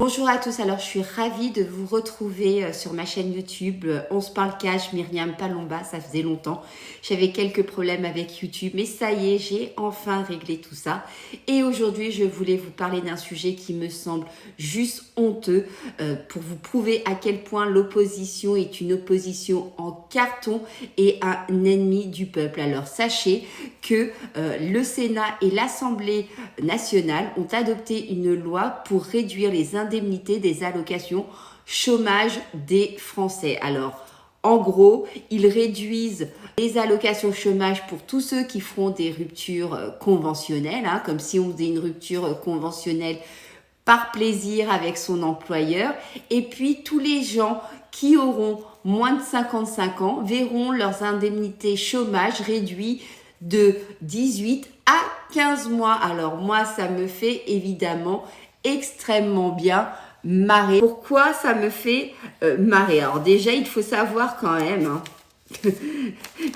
Bonjour à tous, alors je suis ravie de vous retrouver sur ma chaîne YouTube On se parle cash, Myriam Palomba, ça faisait longtemps. J'avais quelques problèmes avec YouTube, mais ça y est, j'ai enfin réglé tout ça. Et aujourd'hui, je voulais vous parler d'un sujet qui me semble juste honteux pour vous prouver à quel point l'opposition est une opposition en carton et un ennemi du peuple. Alors sachez que le Sénat et l'Assemblée nationale ont adopté une loi pour réduire les indemnités des allocations chômage des Français. Alors, en gros, ils réduisent les allocations chômage pour tous ceux qui feront des ruptures conventionnelles, comme si on faisait une rupture conventionnelle par plaisir avec son employeur. Et puis, tous les gens qui auront moins de 55 ans verront leurs indemnités chômage réduites de 18 à 15 mois. Alors moi, ça me fait évidemment extrêmement bien marrer. Pourquoi ça me fait marrer? Alors déjà, il faut savoir quand même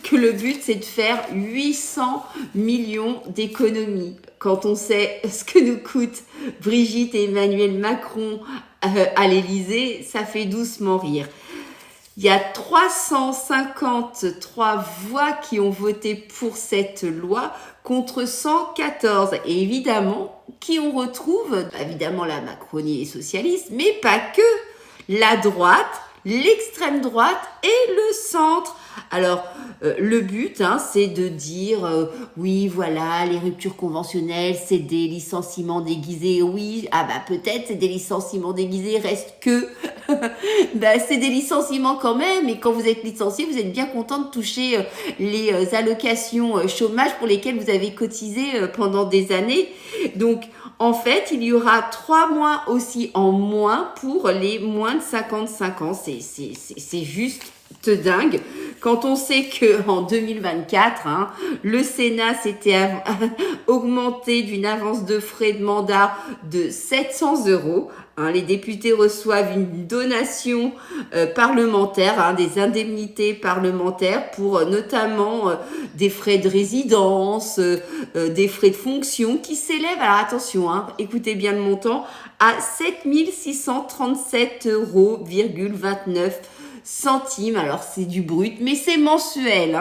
que le but, c'est de faire 800 millions d'économies. Quand on sait ce que nous coûte Brigitte et Emmanuel Macron à l'Élysée, ça fait doucement rire. Il y a 353 voix qui ont voté pour cette loi contre 114. Et évidemment, qui on retrouve? Évidemment, la Macronie est socialiste, mais pas que. La droite, l'extrême droite et le centre. Alors, le but, c'est de dire, oui, voilà, les ruptures conventionnelles, c'est des licenciements déguisés. Oui, peut-être c'est des licenciements déguisés, reste que, c'est des licenciements quand même. Et quand vous êtes licencié, vous êtes bien content de toucher les allocations chômage pour lesquelles vous avez cotisé pendant des années. Donc, en fait, il y aura 3 mois aussi en moins pour les moins de 55 ans. C'est juste dingue. Quand on sait qu'en 2024, le Sénat s'était augmenté d'une avance de frais de mandat de 700 €. Les députés reçoivent une donation parlementaire, des indemnités parlementaires pour notamment des frais de résidence, des frais de fonction qui s'élèvent, alors attention, écoutez bien le montant, à 7 637,29 €. Alors c'est du brut, mais c'est mensuel.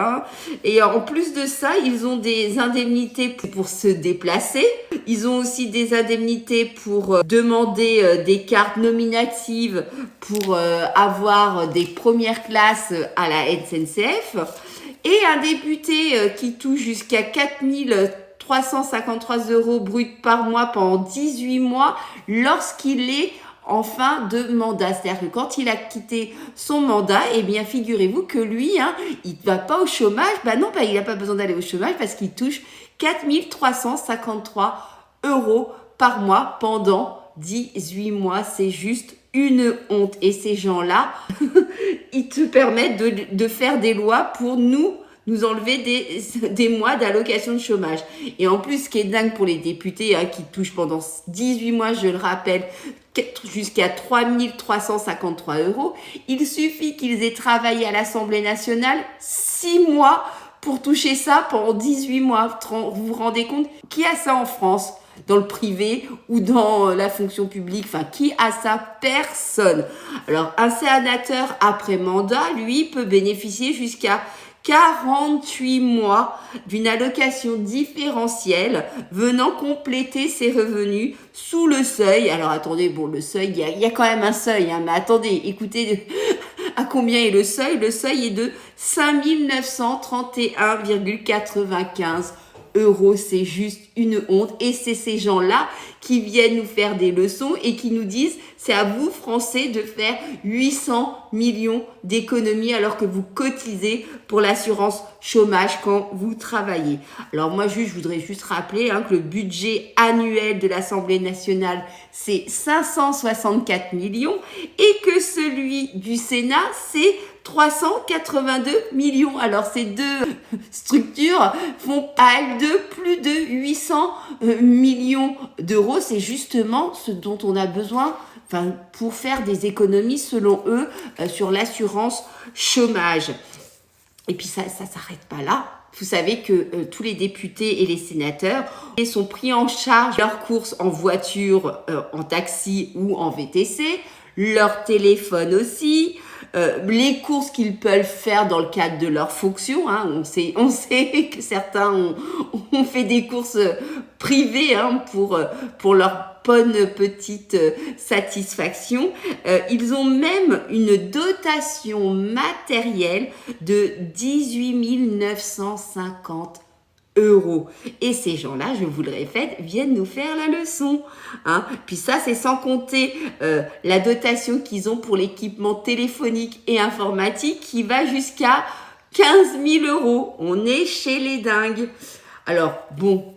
Et en plus de ça, ils ont des indemnités pour se déplacer. Ils ont aussi des indemnités pour demander des cartes nominatives pour avoir des premières classes à la SNCF. Et un député qui touche jusqu'à 4 353 € brut par mois pendant 18 mois lorsqu'il est en fin de mandat. C'est-à-dire que quand il a quitté son mandat, figurez-vous que lui, il ne va pas au chômage. Il n'a pas besoin d'aller au chômage parce qu'il touche 4 353 € par mois pendant 18 mois. C'est juste une honte. Et ces gens-là, ils te permettent de faire des lois pour nous enlever des mois d'allocation de chômage. Et en plus, ce qui est dingue pour les députés qui touchent pendant 18 mois, je le rappelle, jusqu'à 3 353 €, il suffit qu'ils aient travaillé à l'Assemblée nationale 6 mois pour toucher ça pendant 18 mois. Vous vous rendez compte? Qui a ça en France? Dans le privé ou dans la fonction publique, qui a ça? Personne. Alors, un sénateur après mandat, lui, peut bénéficier jusqu'à 48 mois d'une allocation différentielle venant compléter ses revenus sous le seuil. Alors attendez, le seuil, il y a quand même un seuil, mais attendez, écoutez à combien est le seuil? Le seuil est de 5 931,95 €. C'est juste une honte. Et c'est ces gens-là qui viennent nous faire des leçons et qui nous disent c'est à vous, Français, de faire 800 millions d'économies alors que vous cotisez pour l'assurance chômage quand vous travaillez. Alors moi, je voudrais juste rappeler que le budget annuel de l'Assemblée nationale, c'est 564 millions et que celui du Sénat, c'est 382 millions. Alors ces deux structures font à elles deux plus de 800 millions d'euros. C'est justement ce dont on a besoin pour faire des économies selon eux sur l'assurance chômage. Et puis ça s'arrête pas là. vous savez que tous les députés et les sénateurs sont pris en charge leurs courses en voiture, en taxi ou en VTC, leur téléphone aussi, les courses qu'ils peuvent faire dans le cadre de leur fonction. Hein. On sait que certains ont fait des courses privées pour leur bonne petite satisfaction. Ils ont même une dotation matérielle de 18 950 euros. Et ces gens-là, je vous le répète, viennent nous faire la leçon. Hein. Puis ça, c'est sans compter la dotation qu'ils ont pour l'équipement téléphonique et informatique qui va jusqu'à 15 000 euros. On est chez les dingues. Alors, bon,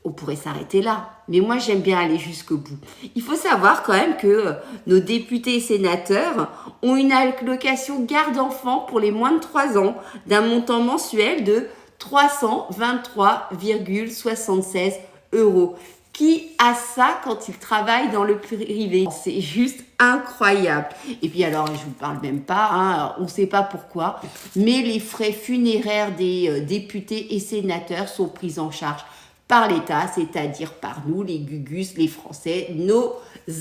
on pourrait s'arrêter là. Mais moi, j'aime bien aller jusqu'au bout. Il faut savoir quand même que nos députés et sénateurs ont une allocation garde-enfants pour les moins de 3 ans d'un montant mensuel de 323,76 euros. Qui a ça quand il travaille dans le privé? C'est juste incroyable. Et puis alors, je vous parle même pas, hein, on ne sait pas pourquoi, mais les frais funéraires des députés et sénateurs sont pris en charge par l'État, c'est-à-dire par nous, les Gugus, les Français, nos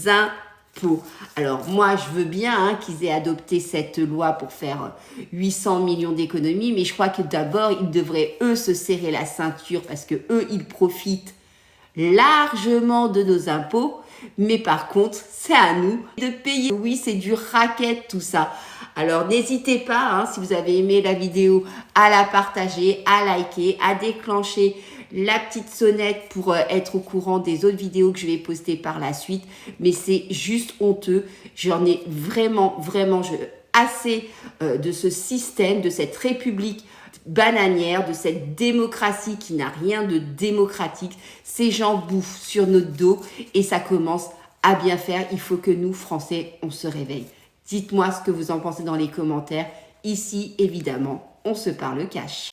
impôts. Alors moi, je veux bien qu'ils aient adopté cette loi pour faire 800 millions d'économies, mais je crois que d'abord, ils devraient, eux, se serrer la ceinture parce que eux, ils profitent largement de nos impôts, mais par contre, c'est à nous de payer. Oui, c'est du racket tout ça. Alors n'hésitez pas, hein, si vous avez aimé la vidéo, à la partager, à liker, à déclencher la petite sonnette pour être au courant des autres vidéos que je vais poster par la suite. Mais c'est juste honteux. J'en ai vraiment assez de ce système, de cette république bananière, de cette démocratie qui n'a rien de démocratique. Ces gens bouffent sur notre dos et ça commence à bien faire. Il faut que nous, Français, on se réveille. Dites-moi ce que vous en pensez dans les commentaires. Ici, évidemment, on se parle cash.